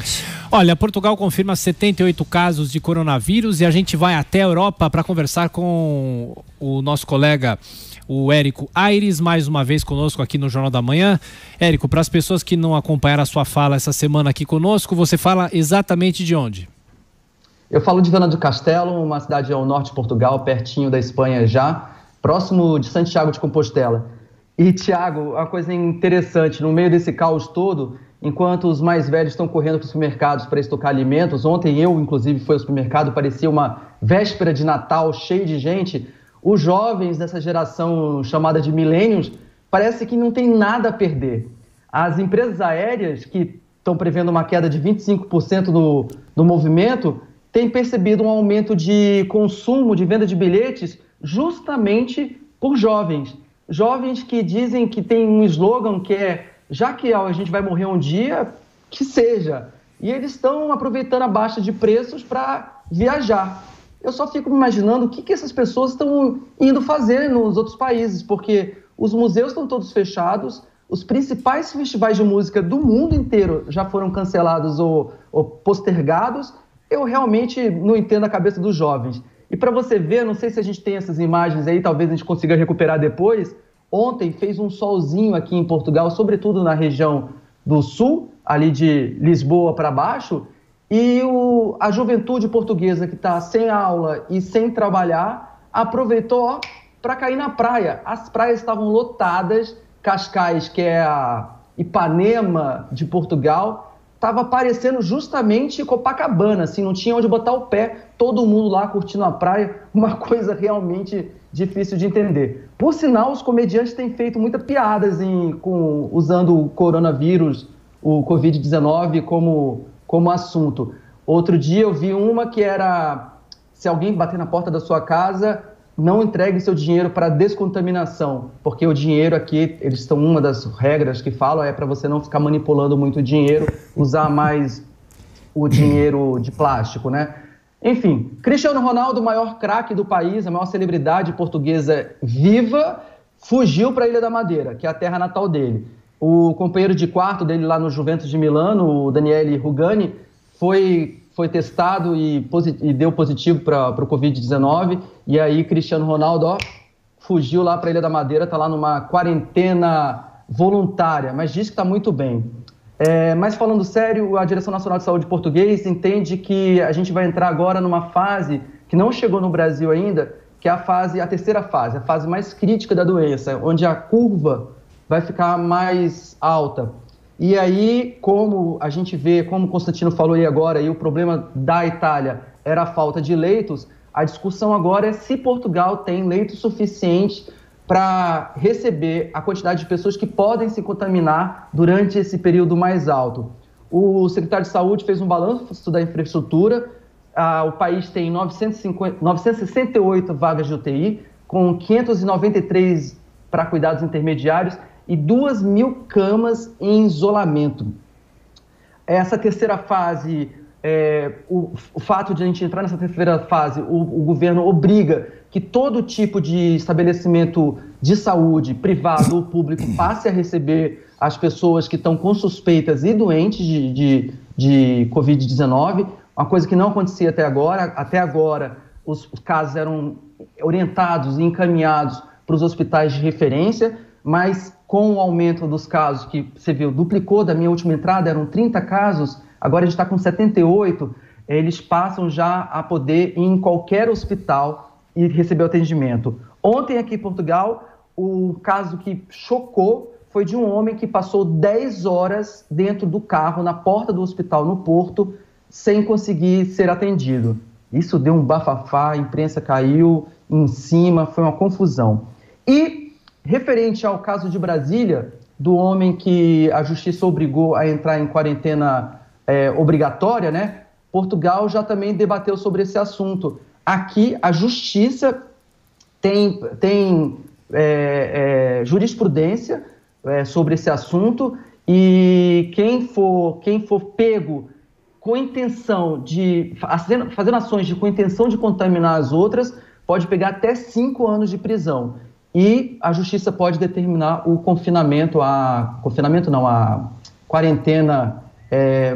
gente? Olha, Portugal confirma 78 casos de coronavírus e a gente vai até a Europa para conversar com o nosso colega, o Érico Aires, mais uma vez conosco aqui no Jornal da Manhã. Érico, para as pessoas que não acompanharam a sua fala essa semana aqui conosco, você fala exatamente de onde? Eu falo de Viana do Castelo, uma cidade ao norte de Portugal, pertinho da Espanha já, próximo de Santiago de Compostela. E, Tiago, uma coisa interessante, no meio desse caos todo, enquanto os mais velhos estão correndo para os supermercados para estocar alimentos, ontem eu, inclusive, fui ao supermercado, parecia uma véspera de Natal cheia de gente, os jovens dessa geração chamada de millennials, parece que não tem nada a perder. As empresas aéreas, que estão prevendo uma queda de 25% no movimento, têm percebido um aumento de consumo, de venda de bilhetes, justamente por jovens. Jovens que dizem que tem um slogan que é, já que a gente vai morrer um dia, que seja. E eles estão aproveitando a baixa de preços para viajar. Eu só fico me imaginando o que essas pessoas estão indo fazer nos outros países, porque os museus estão todos fechados, os principais festivais de música do mundo inteiro já foram cancelados ou postergados. Eu realmente não entendo a cabeça dos jovens. E para você ver, não sei se a gente tem essas imagens aí, talvez a gente consiga recuperar depois, ontem fez um solzinho aqui em Portugal, sobretudo na região do sul, ali de Lisboa para baixo, e a juventude portuguesa que está sem aula e sem trabalhar, aproveitou para cair na praia. As praias estavam lotadas, Cascais, que é a Ipanema de Portugal, estava parecendo justamente Copacabana, assim, não tinha onde botar o pé, todo mundo lá curtindo a praia, uma coisa realmente difícil de entender. Por sinal, os comediantes têm feito muitas piadas usando o coronavírus, o Covid-19 como assunto. Outro dia eu vi uma que era, se alguém bater na porta da sua casa, não entregue seu dinheiro para descontaminação, porque o dinheiro aqui, uma das regras que falam é para você não ficar manipulando muito o dinheiro, usar mais o dinheiro de plástico, né? Enfim, Cristiano Ronaldo, o maior craque do país, a maior celebridade portuguesa viva, fugiu para a Ilha da Madeira, que é a terra natal dele. O companheiro de quarto dele lá no Juventus de Milano, o Daniele Rugani, foi testado e deu positivo para o Covid-19, e aí Cristiano Ronaldo fugiu lá para a Ilha da Madeira, está lá numa quarentena voluntária, mas diz que está muito bem. Mas falando sério, a Direção Nacional de Saúde Portuguesa entende que a gente vai entrar agora numa fase que não chegou no Brasil ainda, que é a terceira fase, a fase mais crítica da doença, onde a curva vai ficar mais alta. E aí, como a gente vê, como o Constantino falou aí agora, e o problema da Itália era a falta de leitos, a discussão agora é se Portugal tem leitos suficientes para receber a quantidade de pessoas que podem se contaminar durante esse período mais alto. O secretário de Saúde fez um balanço da infraestrutura, o país tem 968 vagas de UTI, com 593 para cuidados intermediários, e 2.000 camas em isolamento. Essa terceira fase, o fato de a gente entrar nessa terceira fase, o governo obriga que todo tipo de estabelecimento de saúde, privado ou público, passe a receber as pessoas que estão com suspeitas e doentes de Covid-19, uma coisa que não acontecia até agora. Até agora, os casos eram orientados e encaminhados para os hospitais de referência, mas com o aumento dos casos, que você viu, duplicou da minha última entrada, eram 30 casos, agora a gente está com 78, eles passam já a poder ir em qualquer hospital e receber o atendimento. Ontem aqui em Portugal, o caso que chocou foi de um homem que passou 10 horas dentro do carro, na porta do hospital no Porto, sem conseguir ser atendido. Isso deu um bafafá, a imprensa caiu em cima, foi uma confusão. E referente ao caso de Brasília, do homem que a justiça obrigou a entrar em quarentena obrigatória, né? Portugal já também debateu sobre esse assunto. Aqui, a justiça tem jurisprudência sobre esse assunto, e quem for pego com intenção de fazer ações com intenção de contaminar as outras, pode pegar até 5 anos de prisão. E a justiça pode determinar o a quarentena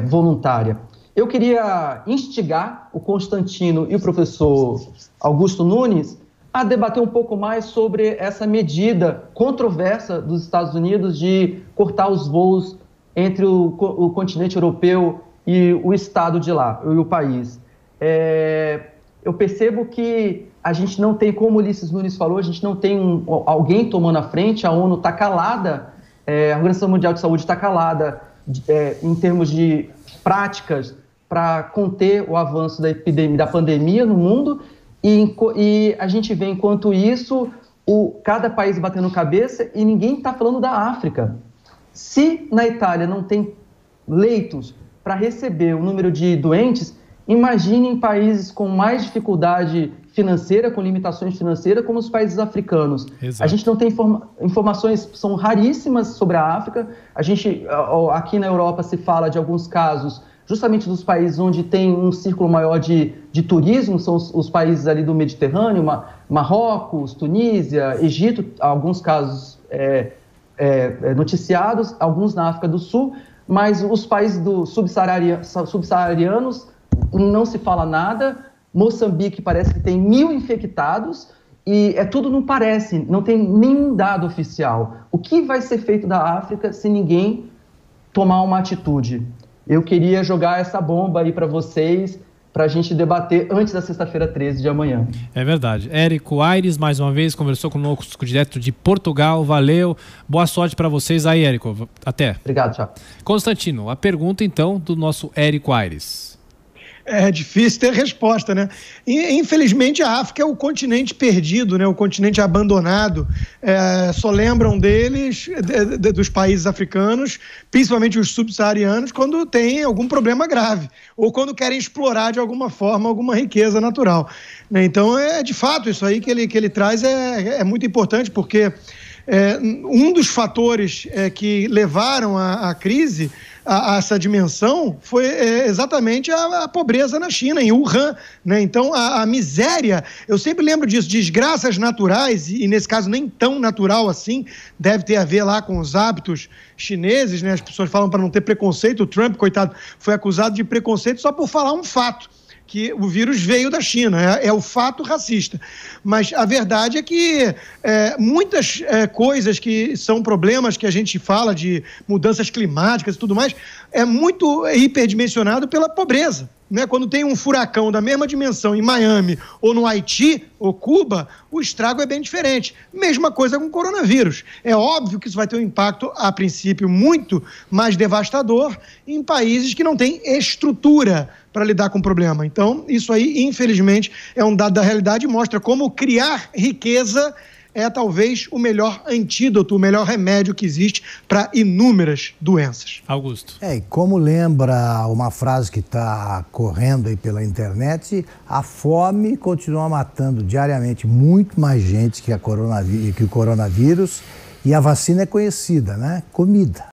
voluntária. Eu queria instigar o Constantino e o professor Augusto Nunes a debater um pouco mais sobre essa medida controversa dos Estados Unidos de cortar os voos entre o continente europeu e o estado de lá, e o país. Eu percebo que a gente não tem, como o Ulisses Nunes falou, a gente não tem alguém tomando a frente, a ONU está calada, a Organização Mundial de Saúde está calada em termos de práticas para conter o avanço da pandemia no mundo, e a gente vê, enquanto isso, cada país batendo cabeça e ninguém está falando da África. Se na Itália não tem leitos para receber o número de doentes, imagine em países com mais dificuldade financeira, com limitações financeiras, como os países africanos. Exato. A gente não tem informações, são raríssimas sobre a África. Aqui na Europa se fala de alguns casos, justamente dos países onde tem um círculo maior de turismo, são os países ali do Mediterrâneo, Marrocos, Tunísia, Egito, alguns casos noticiados, alguns na África do Sul, mas os países subsaarianos não se fala nada. Moçambique parece que tem 1.000 infectados e tudo não parece, não tem nenhum dado oficial. O que vai ser feito da África se ninguém tomar uma atitude? Eu queria jogar essa bomba aí para vocês, para a gente debater antes da sexta-feira 13 de amanhã. É verdade. Érico Aires, mais uma vez, conversou conosco direto de Portugal. Valeu. Boa sorte para vocês aí, Érico. Até. Obrigado, tchau. Constantino, a pergunta então do nosso Érico Aires. É difícil ter resposta, né? E, infelizmente, a África é o continente perdido, né? O continente abandonado. Só lembram deles, dos países africanos, principalmente os subsaarianos, quando tem algum problema grave ou quando querem explorar de alguma forma alguma riqueza natural, né? Então, de fato, isso aí que ele traz é muito importante, porque um dos fatores que levaram a crise a essa dimensão foi exatamente a pobreza na China, em Wuhan, né? Então, a miséria, eu sempre lembro disso, desgraças naturais, e nesse caso nem tão natural assim, deve ter a ver lá com os hábitos chineses, né? As pessoas falam para não ter preconceito, o Trump, coitado, foi acusado de preconceito só por falar um fato, que o vírus veio da China, é o fato racista. Mas a verdade é que muitas coisas que são problemas que a gente fala de mudanças climáticas e tudo mais, é muito hiperdimensionado pela pobreza, né? Quando tem um furacão da mesma dimensão em Miami ou no Haiti ou Cuba, o estrago é bem diferente. Mesma coisa com o coronavírus. É óbvio que isso vai ter um impacto, a princípio, muito mais devastador em países que não têm estrutura para lidar com o problema. Então, isso aí, infelizmente, é um dado da realidade e mostra como criar riqueza é talvez o melhor antídoto, o melhor remédio que existe para inúmeras doenças. Augusto. E como lembra uma frase que está correndo aí pela internet, a fome continua matando diariamente muito mais gente que o coronavírus, e a vacina é conhecida, né? Comida.